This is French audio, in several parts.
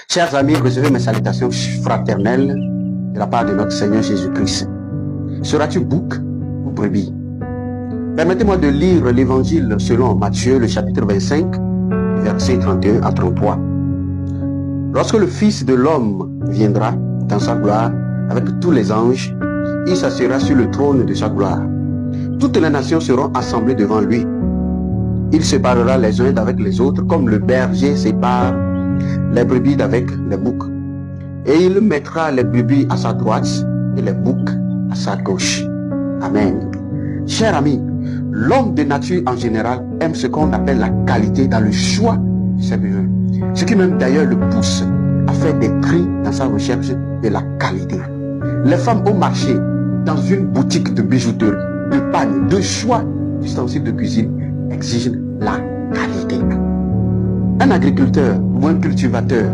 Chers amis, recevez mes salutations fraternelles de la part de notre Seigneur Jésus-Christ. Seras-tu bouc ou brebis? Permettez-moi de lire l'évangile selon Matthieu, le chapitre 25, versets 31 à 33. Lorsque le Fils de l'homme viendra dans sa gloire avec tous les anges, il s'assiera sur le trône de sa gloire. Toutes les nations seront assemblées devant lui. Il séparera les uns d'avec les autres comme le berger sépare les brebis d'avec les boucs. Et il mettra les brebis à sa droite et les boucs à sa gauche. Amen. Chers amis, l'homme de nature en général aime ce qu'on appelle la qualité dans le choix de ses besoins. Ce qui même d'ailleurs le pousse à faire des prix dans sa recherche de la qualité. Les femmes au marché, dans une boutique de bijouterie, de panne, de choix d'ustensiles de cuisine, exigent la qualité. Un agriculteur ou un cultivateur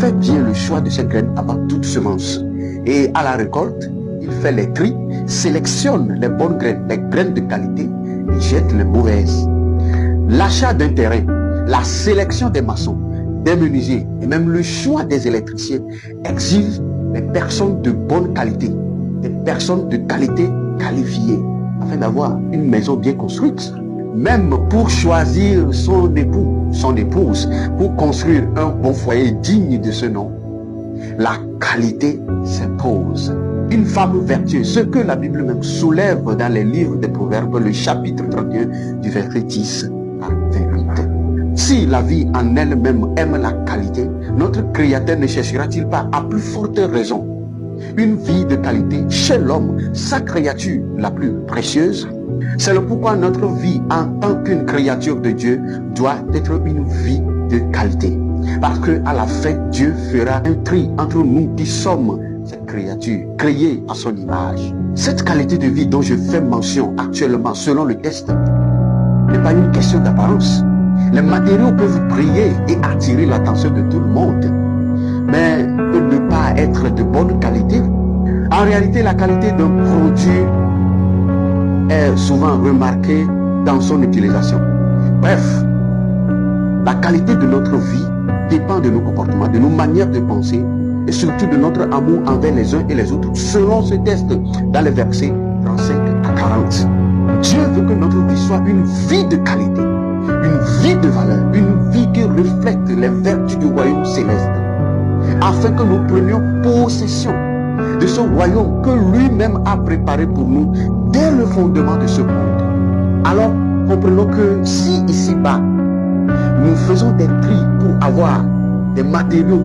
fait bien le choix de ses graines avant toute semence. Et à la récolte, il fait les tris, sélectionne les bonnes graines, les graines de qualité et jette les mauvaises. L'achat d'un terrain, la sélection des maçons, des menuisiers et même le choix des électriciens exigent des personnes de bonne qualité, des personnes de qualité qualifiées afin d'avoir une maison bien construite. Même pour choisir son époux, son épouse, pour construire un bon foyer digne de ce nom, la qualité s'impose. Une femme vertueuse, ce que la Bible même soulève dans les livres des Proverbes, le chapitre 31 du verset 10 à 28. Si la vie en elle-même aime la qualité, notre Créateur ne cherchera-t-il pas à plus forte raison une vie de qualité chez l'homme, sa créature la plus précieuse? C'est le pourquoi notre vie en tant qu'une créature de Dieu doit être une vie de qualité. Parce qu'à la fin, Dieu fera un tri entre nous qui sommes cette créature créée à son image. Cette qualité de vie dont je fais mention actuellement selon le test n'est pas une question d'apparence. Les matériaux peuvent briller et attirer l'attention de tout le monde, mais peut ne pas être de bonne qualité. En réalité, la qualité d'un produit est souvent remarquée dans son utilisation. Bref, la qualité de notre vie dépend de nos comportements, de nos manières de penser et surtout de notre amour envers les uns et les autres, selon ce test dans les versets 35 à 40. Dieu veut que notre vie soit une vie de qualité, une vie de valeur, une vie qui reflète les vertus du royaume céleste, afin que nous prenions possession de ce royaume que lui-même a préparé pour nous dès le fondement de ce monde. Alors, comprenons que si ici-bas, nous faisons des tris pour avoir des matériaux